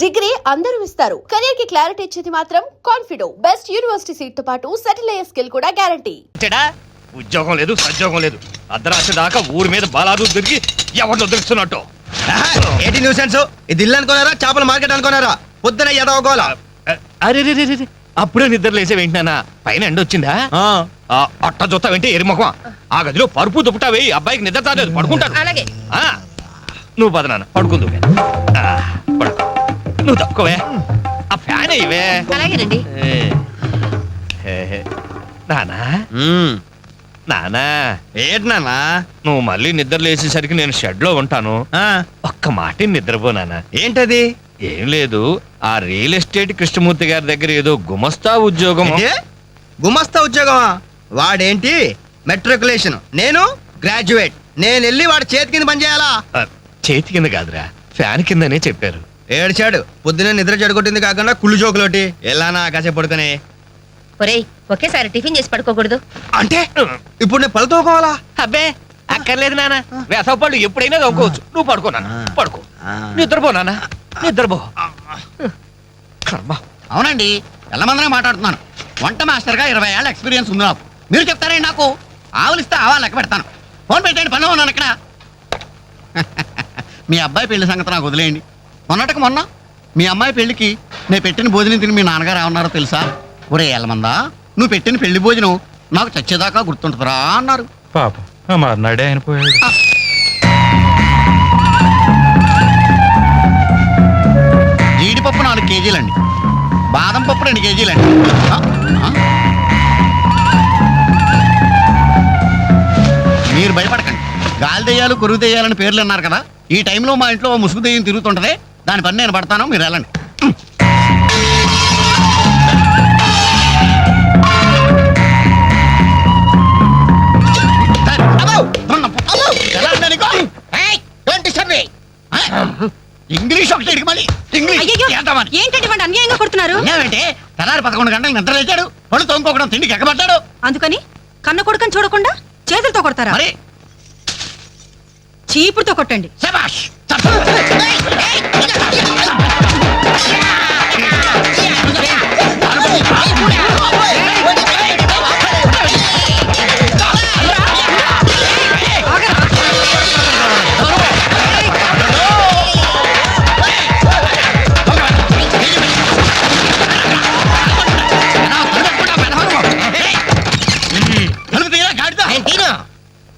Degree అందరూ ఇస్తారు. Career కి క్లారిటీ ఇచ్చేది మాత్రం కాన్ఫిడో. బెస్ట్ యూనివర్సిటీ సీట్ తో పాటు సెటిల్ అయ్యే స్కిల్ కూడా గ్యారంటీ. ఉద్యోగం లేదు, సద్యోగం లేదు. అర్ధరాత్రి దాకా ఊరి మీద బాలాదు తిరిగి ఎవరితో తెలుస్తున్నట్టు. ఏంటి న్యూసెన్స్? ఇది ఇల్లు అనుకున్నారా, చేపల మార్కెట్ అనుకున్నారా? పొద్దున ఎదవగోలా. అరే అప్పుడే నిద్ర లేసే వెంటనా పైన ఎండ వచ్చిందా? అట్ట చూస్తావేంటి ఎరిమొఖం? ఆ గదిలో పరుపు దుప్పటావేయి, అబ్బాయికి నిద్ర తాలేదు, పడుకుంటాడు. అలాగే నువ్వు పద నాన్న, పడుకుందు. పడుకో, నువ్వు తప్పుకోవే. ఆ ఫ్యాన్ అయ్యవే. అలాగేనండి. నానా నానా, ఏంటి నాన్నా? నువ్వు మళ్ళీ నిద్ర లేచేసరికి నేను షెడ్ లో ఉంటాను. ఒక్క మాట నిద్రపోనానా. ఏంటది? ఏం లేదు, ఆ రియల్ ఎస్టేట్ కృష్ణమూర్తి గారి దగ్గర ఏదో గుమస్తా ఉద్యోగం. గుమస్తా ఉద్యోగమా? వాడేంటి మెట్రికులేషన్, నేను గ్రాడ్యుయేట్. నేను వెళ్ళి వాడి చేతి కింద పని చేయాలా? చేతి కింద కాదురా, ఫ్యాన్ కిందనే చెప్పారు. ఏడ్చాడు. పొద్దునే నిద్ర చెడగొట్టింది కాకుండా కుళ్ళు జోకులోటి. ఎలానా కాసేపు పడుకునే. ఒరేయ్, ఒకేసారి టిఫిన్ చేసి పడుకోకూడదు. అంటే ఇప్పుడు నేను పళ్ళు తోకోవాలా? అబ్బే అక్కర్లేదు నాన్న, వేసవ పళ్ళు ఎప్పుడైనా తోకోవచ్చు. నువ్వు పడుకో నాన్న, పడుకో. నిద్రపో నాన్న, నిద్రపో. అవునండి, ఎల్లమందరే మాట్లాడుతున్నాను. వంట మాస్టర్గా 20 ఏళ్ళ ఎక్స్పీరియన్స్ ఉంది నాకు. మీరు చెప్తారండి నాకు? ఆవులిస్తే ఆవా లెక్క పెడతాను. ఫోన్ పెట్టండి, పనిలో ఉన్నాను ఇక్కడ. మీ అబ్బాయి పెళ్లి సంగతి నాకు వదిలేయండి. మొన్న మీ అమ్మాయి పెళ్లికి నేను పెట్టిన భోజనం తిని మీ నాన్నగారు ఏమన్నారో తెలుసా? ఒరే ఎల్లమందా, నువ్వు పెట్టిన పెళ్లి భోజనం నాకు చచ్చేదాకా గుర్తుంటుందిరా అన్నారు. పాప మర్నాడే ఆయన పోయాడు. జీడిపప్పు 4 కేజీలండి, బాదం పప్పు 2 కేజీలండి. మీరు భయపడకండి. గాలి దెయ్యాలు, కొరుగు దెయ్యాలని పేర్లు అన్నారు కదా. ఈ టైంలో మా ఇంట్లో ముసుగు దెయ్యం తిరుగుతుంటది. దాని పని నేను పడతాను, మీరు వెళ్ళండి. ఇంగ్లీష్ ఒకటి మళ్ళీ ఏంటంటే వాడు అన్యాయంగా కొడుతున్నారు. ఏమంటే తెల్లారి 11 గంటలకు నిద్ర లేచాడు, పళ్ళు తోముకోకుండా తిండికి ఎక్కబడ్డాడు. అందుకని కన్న కొడుకని చూడకుండా చేతులతో కొడతారా? మరి చీపుడుతో కొట్టండి. శభాష్.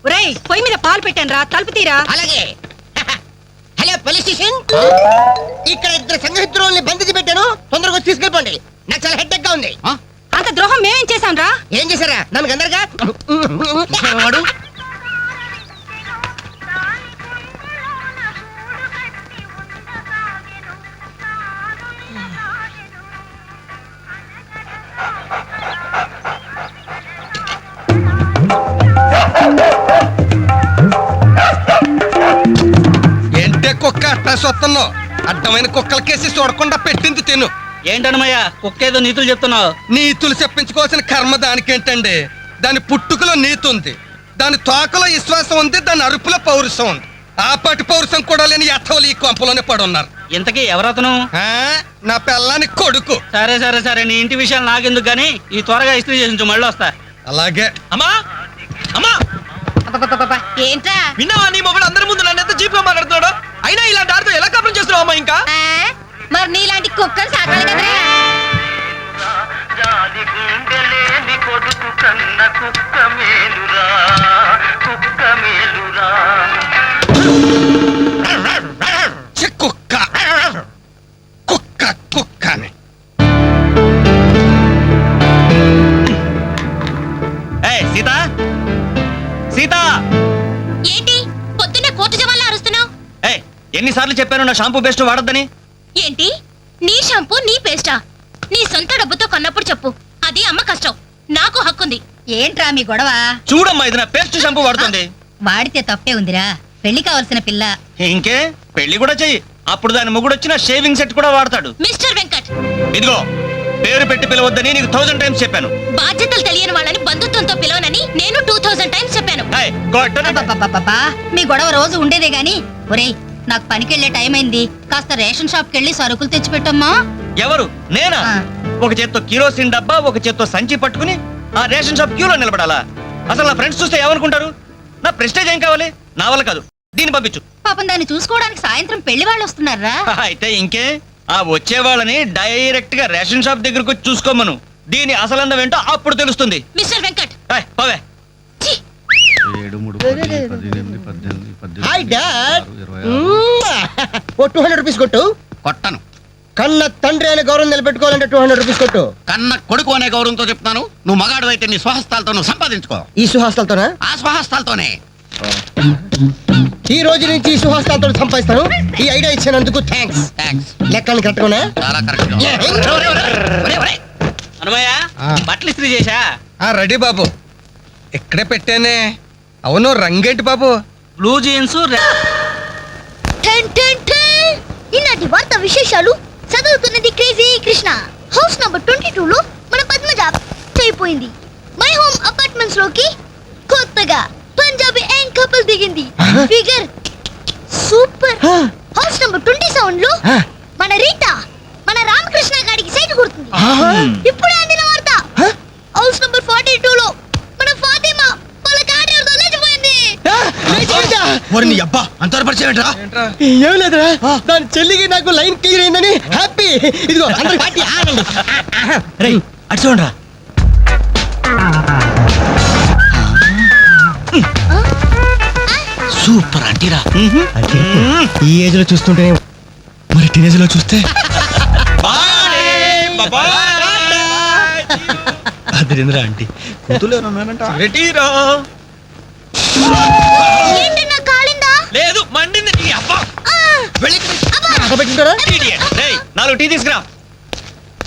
ఒరేయ్, పొయ్యి మీద పాలు పెట్టాను రా, తలుపు తీరా. అలాగే. హలో పోలీస్ స్టేషన్, ఇక్కడ 2 సంఘహితుల్ని బంధించి పెట్టాను. తొందరగా వచ్చి తీసుకెళ్ళిపోండి. నాకు చాలా హెడ్డెక్ గా ఉంది. అంత ద్రోహం మేమేం చేశాం రా? ఏం చేశారా? నన్ను గందరగా వాడు ఏంటే కుక్క అట్టా సొత్తున్నావు? అడ్డమైన కుక్కలకేసి చూడకుండా పెట్టింది తిను. ఏంటన్నమయ్యా కుక్కేదో నీతులు చెప్తున్నావు? నీతులు చెప్పించుకోవాల్సిన కర్మ దానికేంటండి? దాని పుట్టుకలో నీతి ఉంది, దాని తోకలో విశ్వాసం ఉంది, దాని అరుపులో పౌరుషం ఉంది. ఆ పాటి పౌరుషం కూడా లేని ఎత్తవలు ఈ కొంపలోనే పడున్నారు. ఇంతకీ ఎవరతను? నా పిల్లాని కొడుకు. సరే సరే సరే, నీ ఇంటి విషయాలు నాకెందుకు గానీ ఈ త్వరగా ఇస్త్రీ చేసి మళ్ళీ వస్తా. అలాగే. అమ్మా అమ్మా, ఏంట్రా? విన్నావా నీ మొబైల్ అందరి ముందు నన్ను ఎంత చీప్ గా మాట్లాడుతున్నాడు? అయినా ఇలాంటి ఆడితో ఎలా కాపురం చేస్తున్నావు అమ్మా? ఇంకా మరి నీలాంటి కుక్కలు సాకాలి కదా. కుక్క కుక్క కుక్క అని. సీత సీత, ఏంటి పొద్దున్నే కోర్టు జవాన్లా అరుస్తున్నావు? ఎన్నిసార్లు చెప్పాను నా షాంపూ బెస్ట్ వాడొద్దని? ఏంటి నీ షాంపూ నీ పేస్టా? నీ సొంత డబ్బుతో కొన్నప్పుడు చెప్పు, అది అమ్మ కష్టం, నాకు హక్కుంది. ఏంట్రా మీ గొడవ? చూడమ్మా, ఇది నా పేస్ట్ షాంపూ వాడుతుంది. వాడితే తప్పే ఉందిరా, పెళ్లి కావాల్సిన పిల్ల. ఇంకే పెళ్లి కూడా చెయ్యి, అప్పుడు దాని మొగుడు వచ్చిన షేవింగ్ సెట్ కూడా వాడతాడు. మిస్టర్ వెంకట్, ఇదిగో పేరు పెట్టి పిలవద్దని నీకు 1000 టైమ్స్ చెప్పాను. బాధ్యతలు తెలియని వాళ్ళని బంధుత్వంతో పిలవనని నేను 2000 టైమ్స్ చెప్పాను. ఏయ్, మీ గొడవ రోజు ఉండేదే గాని ఒరేయ్ నాకు పనికెళ్లే టైం అయింది. కాస్త రేషన్ షాప్ కెళ్ళి సరుకులు తెచ్చిపెట్టమ్మా. ఎవరు నేనా? ఒక చేత్తో కిరోసిన్ డబ్బా, ఒక చేత్తో సంచి పట్టుకుని ఆ రేషన్ షాప్ క్యూలో నిలబడాలా? అసలు నా ఫ్రెండ్స్ చూస్తే ఏమనుకుంటారు? నా ప్రెస్టేజ్ ఏం కావాలి? నా వల్ల కాదు, దీన్ని పంపించు. పాపం దాన్ని చూసుకోవడానికి సాయంత్రం పెళ్లి వాళ్ళు వస్తున్నారా? అయితే ఇంకే, ఆ వచ్చే వాళ్ళని డైరెక్ట్ గా రేషన్ షాప్ దగ్గరకు వచ్చి చూసుకోమను. దీని అసలందం ఏంటో అప్పుడు తెలుస్తుంది. మిస్టర్ వెంకట్, ఏయ్, పోవే. Hi dad. ఓ 200 రూపీస్ కొట్టు. కొట్టను. కన్న తండ్రి అనే గౌరవం నిలబెట్టుకోవాలంటే 200 రూపీస్ కొట్టు. కన్న కొడుకు అనే గౌరవంతో చెప్తాను. నువ్వు మగాడు అయితే నీ స్వహస్తాలతో నువ్వు సంపాదించుకో. ఈ సుహాస్తాలతోనా? ఆ స్వహస్తాలతోనే. ఈ రోజు నుంచి ఈ సుహాస్తాలతో సంపాదిస్తాను. ఈ ఐడియా ఇచ్చినందుకు థ్యాంక్స్. థ్యాంక్స్. లెక్కలు కరెక్ట్గానే? చాలా కరెక్ట్. అనుమయ్య, బట్టలు ఇస్త్రీ చేశా? రెడీ బాబు, ఇక్కడే పెట్టానే. అవును, రంగేంటి బాబు? Blue jeans. ఈనాటి వార్త విశేషాలు చదువుతున్నది క్రేజీ కృష్ణ. హౌస్ నంబర్ 22 లో మన పద్మజ అయిపోయింది. మై హోమ్ అపార్ట్మెంట్స్ లోకి కొత్తగా పంజాబీ యాంగ్ కపుల్ దిగింది. Figure super. హౌస్ నంబర్ 27 లో మన రీటా మన రామకృష్ణ గారికి సైట్ కొడుతుంది. ఇప్పుడే అందిన వార్త. హౌస్ నంబర్ 42 లో మన ఫాతిమా వాళ్ళ కార్యాలతో లేచిపోయింది. ఏం లేదురా, దాని చెల్లికి నాకు లైన్ క్లియర్ అయిందని హ్యాపీ. ఇదిగో అందరికి పార్టీ ఆగండి. అటు చూడరా. సూపర్ అంటీరా. ఈ ఏజ్ లో చూస్తుంటే మరి టీనేజ్ లో చూస్తే అదిరింద్రా ఆంటీ. ఏంటన్నా కాలిందా? లేదు, మండింది. నీ అబ్బా. పెట్టింటారా? Idiot. రేయ్, 4 టీ తీసుకురా.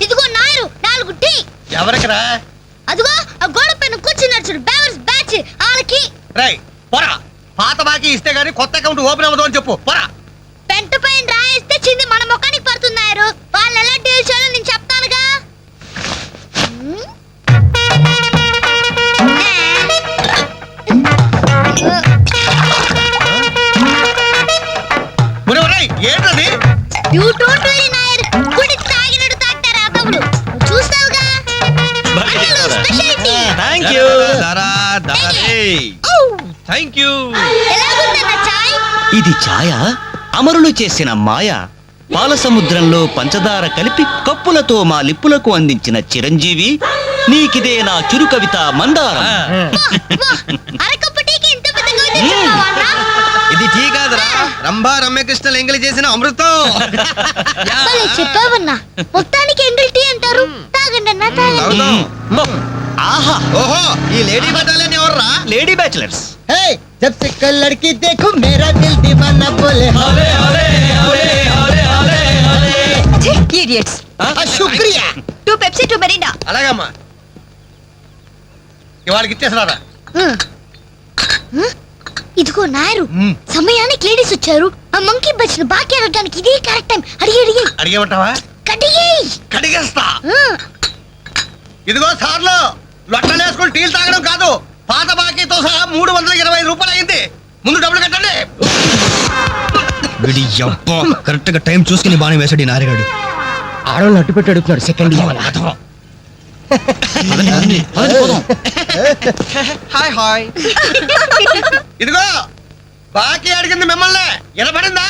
ఇదిగో నాయరు 4 టీ. ఎవరికిరా? అదిగో ఆ గోడ పైన కూర్చున్నాడు చూడు, బేవర్స్ బ్యాచ్ వాళ్ళకి. రై పోరా. పాత బాకీ ఇస్తే గానీ కొత్త అకౌంట్ ఓపెన్ అవ్వదు అని చెప్పు. పోరా. పెంట పైన రాయిస్తే చింది మన ముఖానికి పడుతున్నారు. వాళ్ళు ఎలా డీల్ చేయాలో నేను చెప్తానుగా. ఏంటది? You don't worry, Nair. గుడి తాగినట్టు తాగుతారు ఆ తమ్ముడు. చూస్తావుగా. అసలు speciality. Thank you. Oh, thank you. ఎలాగుందన్న చాయ్? ఇది ఛాయ అమరులు చేసిన మాయ. పాల సముద్రంలో పంచదార కలిపి కప్పులతో మా లిప్పులకు అందించిన చిరంజీవి, నీకిదే నా చురు కవిత మందారం. వా, అరకప్పు టీకి ఇంత పెద్ద కవిత చెప్పావా అన్న? ఇది టీ కాదురా, రంభా రమ్యకృష్ణలు ఎంగిలి చేసిన అమృతం. భలే చెప్పావన్నా. మొత్తానికి ఎంగిల్ టీ అంటారు. తాగండి అన్న, తాగండి. ఆహా, ఓహో, ఈ లేడీ బటాలియన్ ఎవర్రా? Lady bachelors. హే, జబ్ సే కల్ లడ్కీ దేఖో మేరా దిల్ దీవానా బోలే. idiots. శుక్రియా. 2 Pepsi, 2 Mirinda. అలాగమ్మా. ఇవాళకి ఇచ్చేసినారా? ఇదిగో నాయరు, సమయానికి లేడీస్ వచ్చారు. ఆ మంకీ బచ్చిన బాకీ అడగడానికి ఇదే కరెక్ట్ టైం. అడిగి అడిగి అడిగేమంటావా? కడిగేయ్. కడిగేస్తా. ఇదిగో సార్లు, లొట్టలు వేసుకుని టీలు తాగడం కాదు, పాత బాకీతో సహా 325 రూపాయలు అయింది. ముందు డబ్బులు కట్టండి. కరెక్ట్ గా టైం చూసుకుని బాగా వేసాడు ఈ నారిగాడు. ఆడవాళ్ళు అట్టు పెట్టి అడుగుతున్నాడు. Second hi hi. ఇదిగో బాకీ అడిగింది మిమ్మల్ని. వినపడిందా?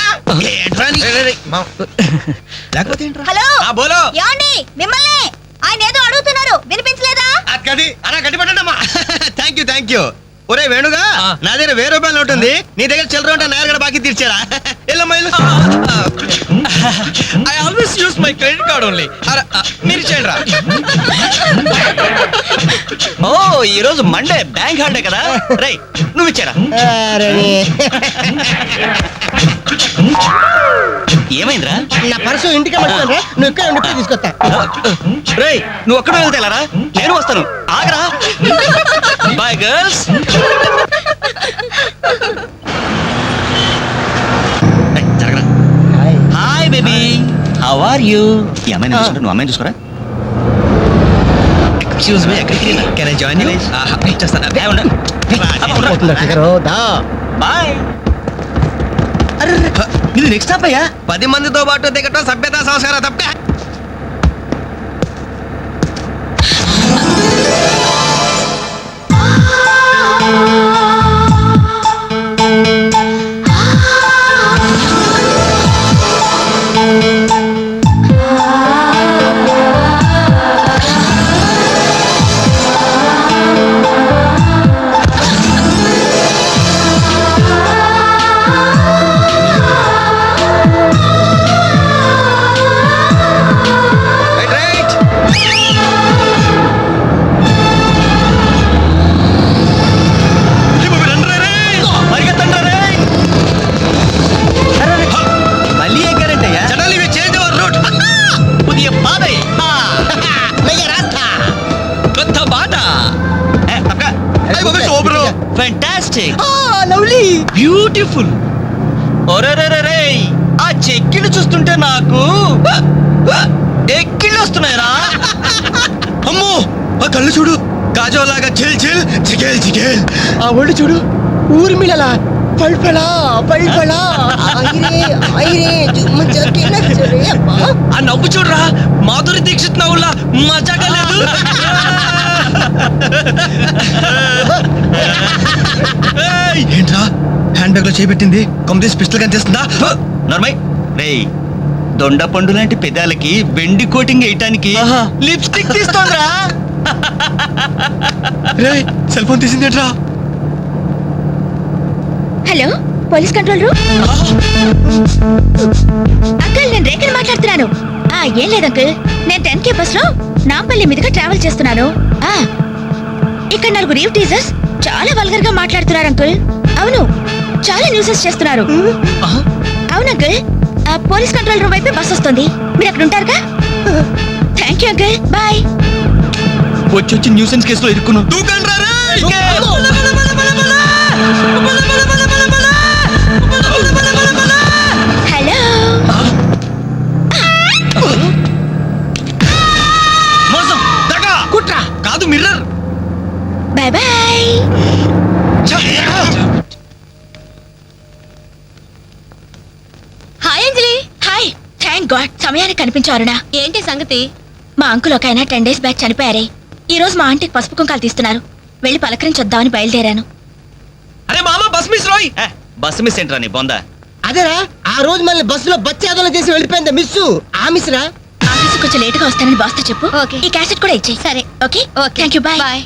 లేకపోతే ఏంట్రా? హలో, బోలో. ఏమండి మిమ్మల్ని ఆయన ఏదో అడుగుతున్నారు, వినిపించలేదా? అది అలా గట్టి పెట్టండి అమ్మా. Thank you. ఒరే వేణుగా, నా దగ్గర 1000 రూపాయలు ఉంటుంది. నీ దగ్గర చిల్లర ఉంటే నేరుగా బాకీ తీర్చారా? I always use my credit card only. మీరు చేయండి రా. ఓ, ఈ రోజు మండే, బ్యాంక్ హాలిడే కదా. రై, నువ్వు ఇచ్చారా? ఏమైందిరా? నా పర్సు ఇంటికి మర్చిపోయాను. నువ్వు ఇక్కడ ఉండి ఇప్పుడే తీసుకొస్తా. రేయ్, నువ్వు ఒక్కడే వెళ్తేలారా? నేను వస్తాను, ఆగరా. Bye girls. జరగరా. Hi baby, how are you? ఈ అమ్మాయిని చూసుకుంటే నువ్వు అమ్మాయిని చూసుకోరా. ఎక్స్క్యూజ్ మీ, ఎక్కడికి? Can I join you? ఇచ్చేస్తాను. పోతుందా ఫిగర్? దా. బాయ్. ఇది నెక్స్ట్ స్టాప్ అయ్యా. 10 మందితో పాటు దిగటం సభ్యతా సంస్కారం తప్పే. రైట్. పరిగెత్తండి రే. మళ్ళీ ఎక్కారంటయ్యా. జనాలు ఇవి చేంజ్ అవర్ రూట్. పుదియ పాదే. కొత్త బాట. ఫ్యాంటాస్టిక్. లవ్లీ. బ్యూటిఫుల్. ఒరేరేరే, ఆ చెక్కిళ్ళు చూస్తుంటే నాకు ఎక్కిళ్ళు వస్తున్నాయరా. అమ్మో ఆ కళ్ళు చూడు, కాజోలాగా చిల్ చిల్ చికేల్ చికేల్. ఆ ఒళ్ళు చూడు, ఊర్మిళలా పల్పలా పల్పలా. ఐరే జుమ్మ జకిన చరే అబ్బా. ఆ నవ్వు చూడరా, మాధురి దీక్షిత్ నవ్వులా మజాగా లేదు. ఏయ్, ఏంట్రా హ్యాండ్ బ్యాగ్ లో చేపెట్టింది? కంప్లీట్ పిస్టల్ కనిపిస్తుందా? నర్మై రేయ్, దొండ పండు లాంటి పెదాలకి వెండి కోటింగ్ వేయటానికి లిప్స్టిక్ తీస్తోందిరా. రేయ్, సెల్ ఫోన్ తీసిందేంట్రా? Hello, police control room. Uncle, నేను రేఖని మాట్లాడుతున్నాను. ఏం లేదు అంకుల్, నేను 10K బస్ లో నాంపల్లి మీదుగా ట్రావెల్ చేస్తున్నాను. ఇక్కడ 4 రీవ్ టీజర్స్ చాలా వల్గర్ గా మాట్లాడుతున్నారు అంకుల్. అవును, చాలా న్యూసెస్ చేస్తున్నారు. అవును అంకుల్, పోలీస్ కంట్రోల్ రూమ్ వైపు బస్ వస్తుంది. మీరు అక్కడ ఉంటారుగా? Thank you uncle, bye. వచ్చి న్యూసెన్స్ కేసులో ఇరుక్కున్నావు. హలో. మోసం, దగ, కుట్ర, కాదు mirror. Bye bye. Hi Anjali. Hi. Thank God సమయానికి కనిపించారునా. ఏంటి సంగతి? మా అంకుల్ ఒక ఆయన 10 days బ్యాక్ చనిపోయారే. ఈ రోజు మా ఆంటీకి పసుపు కుంకాలు తీస్తున్నారు. వెళ్ళి పలకరించొద్దామని బయలుదేరాను. అరే మామ, బస్ మిస్ రోయ్. బస్సు మిస్ ఏంట్రా నీ బొందా. అదేరా, ఆ రోజు మళ్ళీ బస్సులో బచ్చాదోళన చేసి వెళ్ళిపోయింది మిస్సు. ఆ మిస్రా ఆఫీస్ కొంచెం లేట్ గా వస్తానని బాస్తో చెప్పు. ఓకే. ఈ క్యాసెట్ కూడా ఇచ్చేయి. సరే. Okay. Thank you. Bye bye.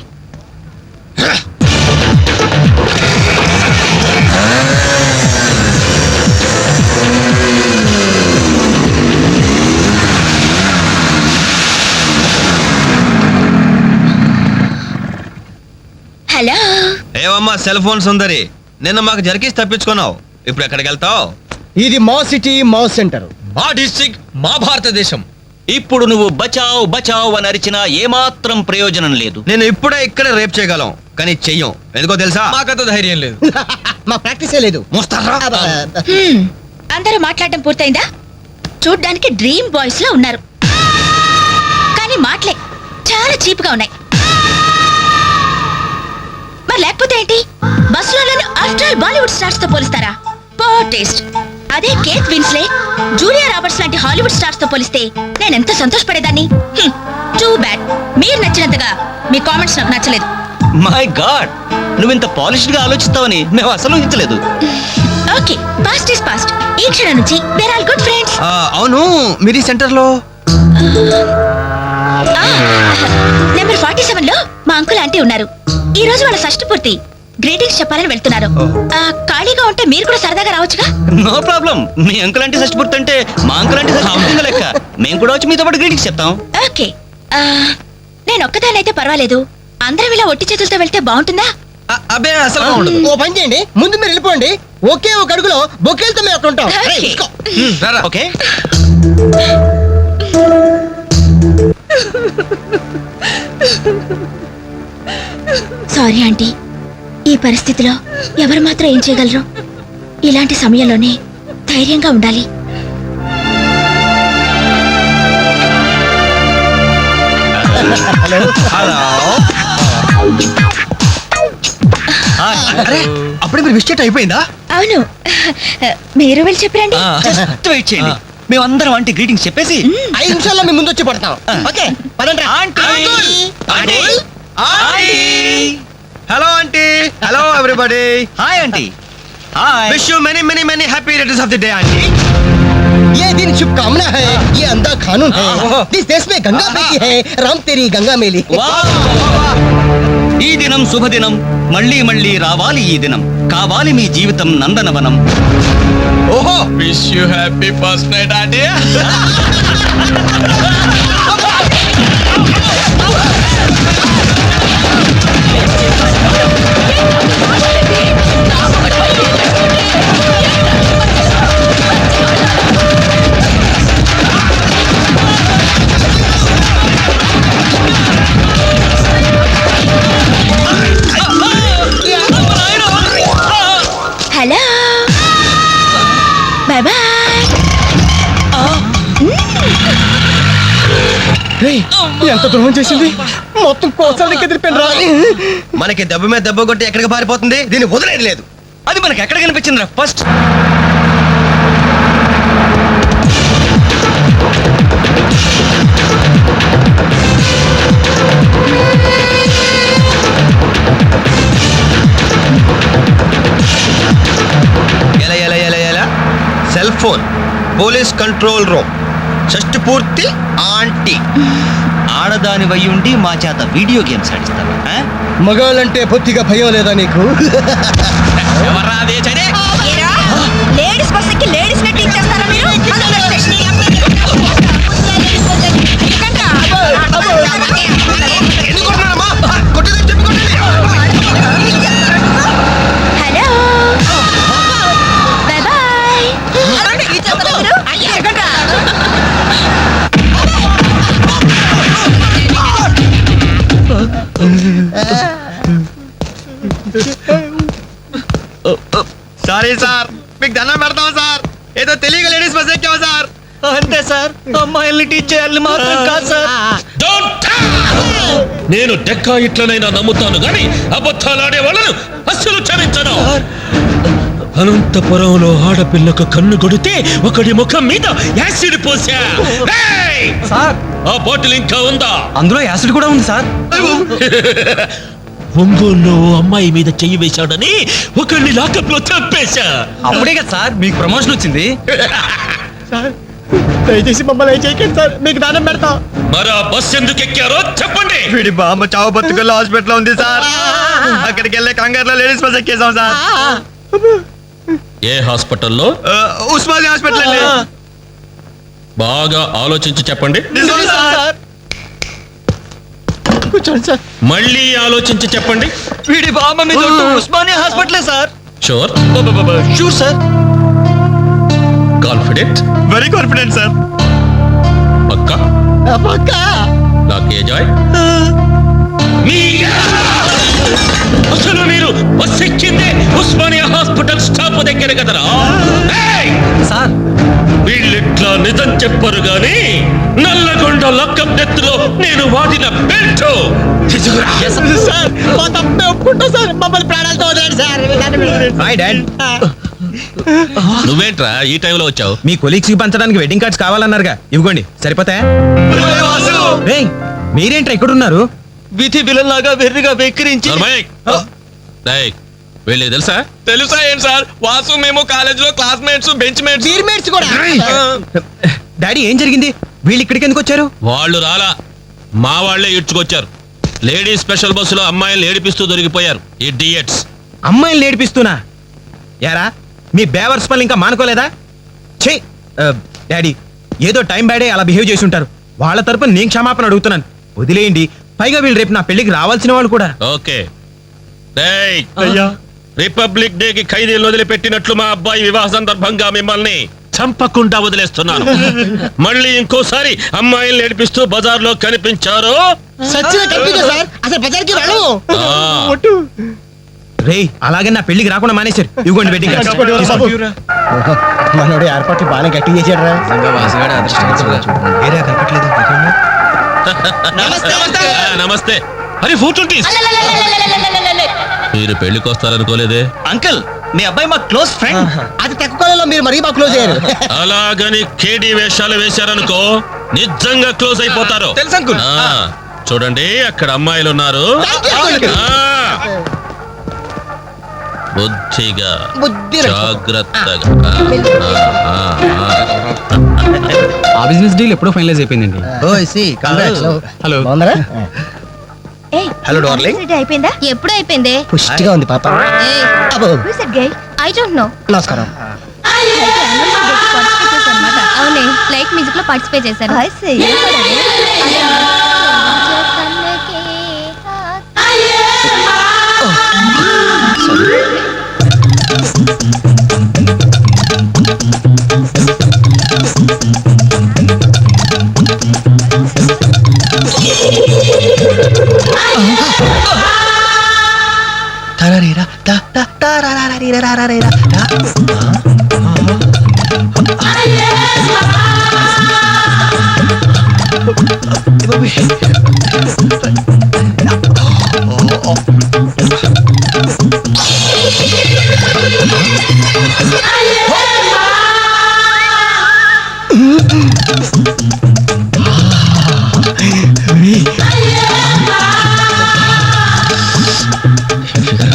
Hello. ఏవమ్మా సెల్ ఫోన్ సుందరి, నిన్న మాకు జరికేసి తప్పించుకున్నావు. ఇప్పుడు ఎక్కడికి వెళ్తావు? ఇది మా సిటీ, మా సెంటర్. మా డిస్ట్రిక్ట్, మా భారతదేశం. ఇప్పుడు నువ్వు బచావ్ బచావ్ అని అరిచినా ఏమాత్రం ప్రయోజనం లేదు. నేను ఇప్పుడే ఇక్కడ రేప్ చేయగలం, కానీ చెయ్యం. ఎందుకో తెలుసా? మాకంత ధైర్యం లేదు. మా ప్రాక్టీసే లేదు. మోస్తారా? అందరూ మాట్లాడడం పూర్తయిందా? చూడ్డానికి డ్రీమ్ బాయ్స్ లో ఉన్నారు, కానీ మాటలే చాలా చీప్ గా ఉన్నాయి. మరి లేకపోతే ఏంటి? బస్సులో నన్ను ఆఫ్టర్ ఆల్ బాలీవుడ్ స్టార్స్ తో పోలిస్తారా? Poor taste. అదే కేత్ విన్స్లే, జూలియా రాబర్ట్స్ లాంటి హాలీవుడ్ స్టార్స్ తో పోలిస్తే నేను ఎంత సంతోషపడేదాన్ని. Too bad. మీరు నచ్చినంతగా మీ కామెంట్స్ నాకు నచ్చలేదు. మై గాడ్, నువ్వింత పాలిష్డ్ గా ఆలోచిస్తావని మేము అసలు ఊహించలేదు. Okay, past is past. ఈ క్షణం నుంచి వేర్ ఆల్ గుడ్ ఫ్రెండ్స్. అవును, మీరు ఈ సెంటర్ లో నెంబర్ 47 లో మా అంకుల్ ఆంటీ ఉన్నారు. ఈ రోజు వాళ్ళ షష్ఠి పూర్తి. గ్రీటింగ్స్ చెప్పాలని వెళ్తున్నారు. ఖాళీగా ఉంటే మీరు కూడా సరదాగా రావచ్చుగా. No problem. మీ అంకుల్ అంటే షష్టి పూర్తి అంటే మా అంకుల్ అంటే షష్టి లెక్క. మేము కూడా వచ్చి మీతో పాటు గ్రీటింగ్స్ చెప్తాం. ఓకే. నేను ఒక్కదానైతే పర్వాలేదు. అందరం ఇలా ఒట్టి చేతులతో వెళ్తే బాగుంటుందా? అబ్బే అసలు ఓ పని చేయండి, ముందు మీరు వెళ్ళిపోండి. ఒకే ఒక అడుగులో బొక్కేలతో మేము అక్కడ ఉంటాం. ఓకే. సారీ ఆంటీ, ఈ పరిస్థితిలో ఎవరు మాత్రం ఏం చేయగలరు? ఇలాంటి సమయంలోనే ధైర్యంగా ఉండాలి. అరే, అప్పుడే మీరు విష్ అయిపోయిందా? అవును అవును మీరు వెళ్ళి చెప్పరండి. జస్ట్ వెయిట్ చేయండి, మేమందరం ఆంటీ గ్రీటింగ్స్ చెప్పేసి 5 నిమిషాల్లో మీ ముందు వచ్చి పడతాం. ఓకే పదండి. Hello aunty. Hello everybody. Hi aunty. Hi. Wish you many many many happy returns of the day aunty. ये दिन शुभकामना है, ये अंधा कानून है. इस देश में गंगा बहती है, राम तेरी गंगा मेली. ఈ దినం శుభదినం, మళ్ళీ మళ్ళీ రావాలి ఈ దినం, కావాలి మీ జీవితం నందనవనం. ఓహో wish you happy first night aunty. Hello bye bye. ఎంత ద్రోహం చేసింది, మొత్తం కోసాలకి ఎదిరిపోయిన. మనకి దెబ్బ మీద దెబ్బ కొట్టి ఎక్కడికి పారిపోతుంది, దీన్ని వదిలేదు లేదు. అది మనకి ఎక్కడ కనిపించిందిరా ఫస్ట్? ఎలా ఎలా ఎలా ఎలా cell phone, police control room, షష్టి పూర్తి ఆంటీ. ఆడదాని వయ్యుండి మా చేత వీడియో గేమ్స్ ఆడిస్తాను. మగాళ్ళంటే బొత్తిగా భయం లేదా నీకు? లేడీస్ బస్ ఎక్కి లేడీస్ నెట్ ఇచ్చేస్తారా మీరు? Hello bye bye. Sorry sir, మీకు దండం పెడతాం సార్. ఏదో తెలియక లేడీస్ బస్ ఎక్కాం సార్. అంతే సార్, అమ్మాయిల్ని టీచ్ చేయాలని మాత్రం కాదు సార్. నేను డెక్కా ఇట్లనైనా నమ్ముతాను గాని అబద్ధాలాడే వాళ్ళను అస్సలు క్షమించను. అనంతపురంలో ఆడపిల్లకు కన్ను కొడితే ఒకడి ముఖం మీద యాసిడ్ పోసా. ఏయ్! ఆ బాటిల్ ఇంకా ఉందా? అందులో యాసిడ్ కూడా ఉంది సార్. ఒంగోలులో అమ్మాయి మీద చెయ్యి వేశాడని ఒకరిని లాకప్ లో చంపేశా. అప్పుడే కదా సార్ మీకు ప్రమోషన్ వచ్చింది. దయచేసి మమ్మల్ని చేయకండి సార్, మీకు దానం పెడతాం. మరి ఆ బస్ ఎందుకు ఎక్కారో చెప్పండి. వీడి బామ్మ చావు బతుకుల్లో హాస్పిటల్ ఉంది సార్. అక్కడికి వెళ్ళే కంగారులో లేడీస్ బస్ ఎక్కేసాం సార్. ఏ హాస్పిటల్లో? ఉస్మానియా హాస్పిటల్ అండి. బాగా ఆలోచించి చెప్పండి. నిజం సార్. కూర్చోండి సార్. మళ్ళీ ఆలోచించి చెప్పండి. వీడి బామ్మ మీద ఉస్మానియా హాస్పిటలే sir. Sure? Sure sir. Confident? Very confident sir. పక్కా? నాకే జాయ్. అసలు మీరు బస్ ఎక్కిందే ఉస్మానియా హాస్పిటల్ స్టాప్ దగ్గర కదరా? సార్ వీళ్ళిట్లా నిజం చెప్పరు గాని నల్లగొండ లక్కప్ నెత్తులో నేను వాడిన బెల్ట్ సార్ మా తప్పే ఒప్పుకుంటా సార్, మమ్మల్ని ప్రాణాలతో వదిలేండి సార్. Hi dad. నువ్వేంట్రా ఈ టైంలో వచ్చావు? మీ కొలీగ్స్ కి పంచడానికి వెడ్డింగ్ కార్డ్స్ కావాలన్నారుగా, ఇవ్వండి సరిపోతాయా? రేయ్, మీరేంట్రా ఇక్కడ ఉన్నారు? విధి విలన్లాగా వెర్రిగా వెక్కిరించి వీళ్ళకి తెలుసా? తెలుసా ఏంటి సార్, వాసు మేము కాలేజీలో క్లాస్మేట్స్, బెంచ్ మేట్స్, బీర్మేట్స్ కూడా. డాడీ ఏం జరిగింది? వీళ్ళు ఇక్కడికి ఎందుకు వచ్చారు? వాళ్ళు రాలా, మా వాళ్లే ఇడ్చుకొచ్చారు. లేడీస్ స్పెషల్ బస్సులో అమ్మాయిలు ఏడిపిస్తూ దొరికిపోయారు ఇడియట్స్. అమ్మాయిలు నేర్పిస్తున్నా యారా? మీ బేవర్స్ పనులు ఇంకా మానుకోలేదా? ఛీ డాడీ, ఏదో టైం బ్యాడే అలా బిహేవ్ చేసి ఉంటారు. వాళ్ళ తరపున నేను క్షమాపణ అడుగుతున్నాను, వదిలేయండి. పైగా వీళ్ళు రేపు నా పెళ్లికి రావాల్సిన వాళ్ళు కూడా. ఓకే. రిపబ్లిక్ డే కి ఖైదీలు వదిలిపెట్టినట్లు మా అబ్బాయి వివాహ సందర్భంగా మిమ్మల్ని చంపకుండా వదిలేస్తున్నాను. మళ్ళీ ఇంకోసారి అమ్మాయిలు ఏడిపిస్తూ బజార్ లో కనిపించారు సచ్చిగా కనిపించదు సార్, అసలు బజార్కి వెళ్ళము. రేయ్, అలాగే నా పెళ్లికి రాకుండా మానేశారు. ఇవ్వండి వెడ్డింగ్ కార్డ్స్. మనోడు ఏర్పాట్లు బాగానే గట్టి చేశాడు రా. నమస్తే. అరే ఫోటో మీరు పెళ్లికి వస్తారనుకోలేదే. అంకుల్ మీ అబ్బాయి మా క్లోజ్ ఫ్రెండ్. అది తక్కువ మీరు మరీ బాగా క్లోజ్ అయ్యారు. అలాగని కేడి వేషాలు వేశారనుకో నిజంగా క్లోజ్ అయిపోతారు. తెలుసు అంకుల్. ఆ, చూడండి అక్కడ అమ్మాయిలు ఉన్నారు. ఆ, బుద్ధిగా జాగ్రత్తగా. ఆ బిజినెస్ డీల్ ఎప్పుడో ఫైనలైజ్ అయిపోయిందండి. Hello hello darling. అయిపోయిందా? ఎప్పుడు అయిపోయింది? పుష్టిగా ఉంది పాప. I don't know. నమస్కారం. అవునే, లైక్ మ్యూజిక్ లో పార్టిసిపేట్ చేశారు.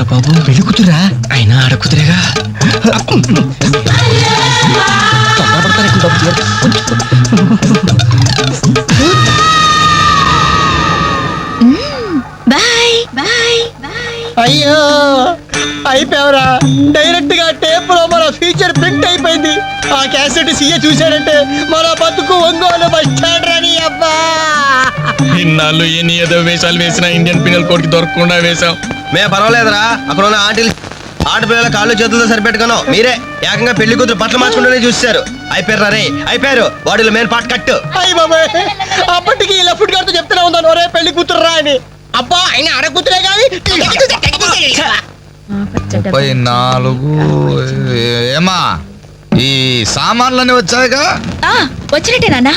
బాబు పెళ్లి కూతురా అయినా ఆడకుతురేగా. Bye bye bye. అయ్యో అయిపోయావరా. డైరెక్ట్ గా టేప్ లో మన ఫీచర్ ప్రింట్ అయిపోయింది. ఆ క్యాసెట్ సీఏ చూశాడంటే మన బతుకు ఒంగోలు బస్ స్టాండ్ రాని. అబ్బా ఇన్నాళ్ళు ఎన్ని ఏదో వేషాలు వేసినా ఇండియన్ పీనల్ కోడ్ కి దొరకకుండా వేశాం. మేము పర్వాలేదురా. అక్కడ ఉన్న ఆంటీలు ఆడపిల్లల కాళ్ళు చేతులతో సరిపెట్టుకున్నాం. మీరే ఏకంగా పెళ్లి కూతురు బట్టలు మార్చుకుంటూనే చూస్తారు. అయిపోయారు రే, అయిపోయారు. బాడీలో మెయిన్ పార్ట్ కట్టు. అయ్యి బాబాయ్, అప్పటికి ఇలా ఫుడ్ గారితో చెప్తూనే ఉన్నాను రే పెళ్లి కూతురు రా అని. అబ్బా ఆయన ఆడ కూతురే కానీ 34. ఏమా ఈ సామాన్లన్నీ వచ్చాయిగా? వచ్చినట్టే నాన్న.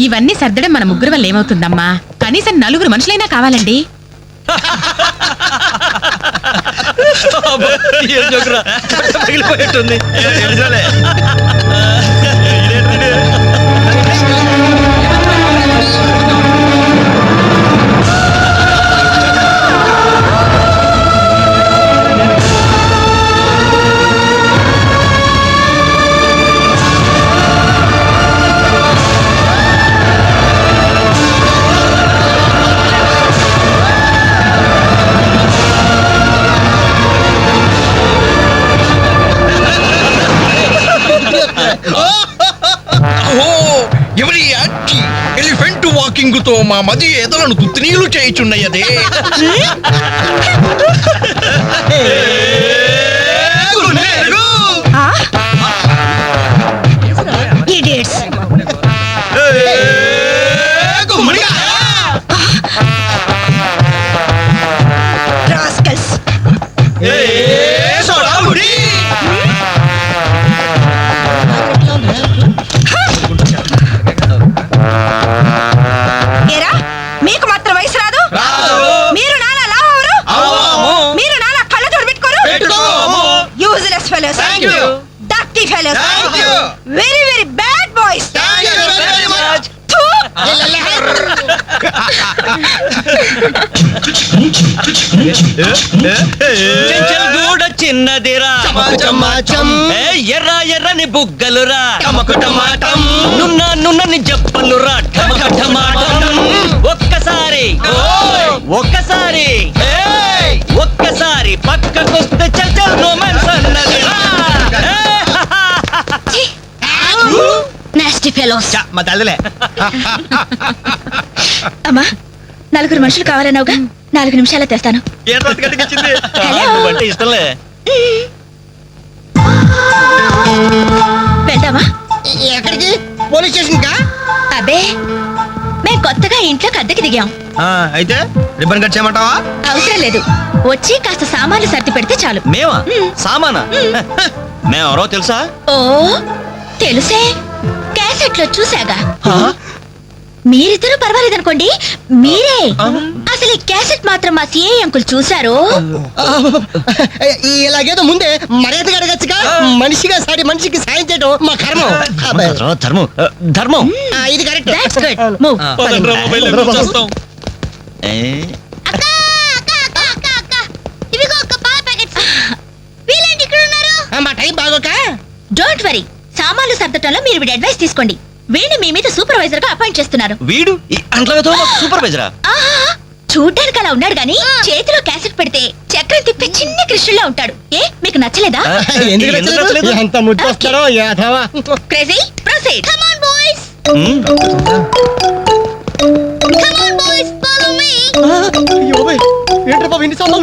ఇవన్నీ సర్దడం మన ముగ్గురు వల్ల ఏమవుతుందమ్మా? కనీసం 4 మనుషులైనా కావాలండి. పగిలిపోయేట్టుంది. ఎవరి యాక్టి ఎలిఫెంట్ వాకింగ్ తో మా మది ఎదలను తుత్తినీలు చేయుచున్నయదే. Idiots. Rascals. ఏరా, మీకు మాత్రం వయసు రాదు? మీరు నాలా లావరు? మీరు నాలా కళ్ళజోడు పెట్టుకోరు? Useless fellows, dirty fellows, very very bad boys. గూడ చిన్నదిరా, ఎర్ర ఎర్రని బుగ్గలురా, నున్న నున్నని జప్పలురా, ఠమఠమాటం. ఒక్కసారి ఒక్కసారి ఒక్కసారి పక్కకొస్తే చల్ చల్ రొమాన్స్ అన్నదిరా. Nasty fellows. మా తల్లిలే. అమ్మా, 4 మనుషులు కావాలన్నావుగా, 4 నిమిషాలు తెస్తాను. అంటే ఇష్టంలే. వెళ్దామా? ఎక్కడికి? పోలీస్ స్టేషన్ కా? అబ్బే, మేం కొత్తగా ఇంట్లోకి అద్దెకి దిగాం. అయితే రిబ్బన్ కట్ చేయమంటావా? అవసరం లేదు, వచ్చి కాస్త సామాన్లు సర్ది పెడితే చాలు. మేమా? సామానా? మేమెవరో తెలుసా? ఓ తెలుసే, క్యాసెట్ లో చూసాగా. మీరిద్దరూ పర్వాలేదనుకోండి, మీరే అసలు ఈ క్యాసెట్ మాత్రం మా సిఐ అంకుల్ చూశారు. ఇలాగేదో ముందే మర్యాదగా అడగచ్చుగా. మనిషిగా సారి మనిషికి సాయం చేయడం మా కర్మ. ధర్మం ధర్మం. ఇది కరెక్ట్. That's good. Move. పదండ్రా, మొబైల్ నెంబర్ చూస్తాం. ఏ, అక్క అక్క అక్క అక్క అక్క ఇవిగో ఒక పాల ప్యాకెట్స్. వీళ్ళేంటి ఇక్కడ ఉన్నారు? మా టైం బాగోక డోంట్ వరీ, సామాన్లు సర్దటంలో మీరు వీడి అడ్వైస్ తీసుకోండి. వీడిని మీ మీద సూపర్వైజర్ గా అపాయింట్ చేస్తున్నారు. వీడు ఈ అంట్లతో సూపర్వైజరా? ఆహా, చూడ్డానికి అలా ఉన్నాడు గానీ చేతిలో క్యాసెట్ పెడితే చక్రం తిప్పే చిన్న కృష్ణులా ఉంటాడు. ఏ మీకు నచ్చలేదా? ఎందుకు నచ్చలేదు? ఎంత ముద్దు వస్తాడో యాదవా. Crazy proceed. Come on boys. Um, Come on boys, follow me. ఏంట్రా బాబు ఇన్ని సార్లు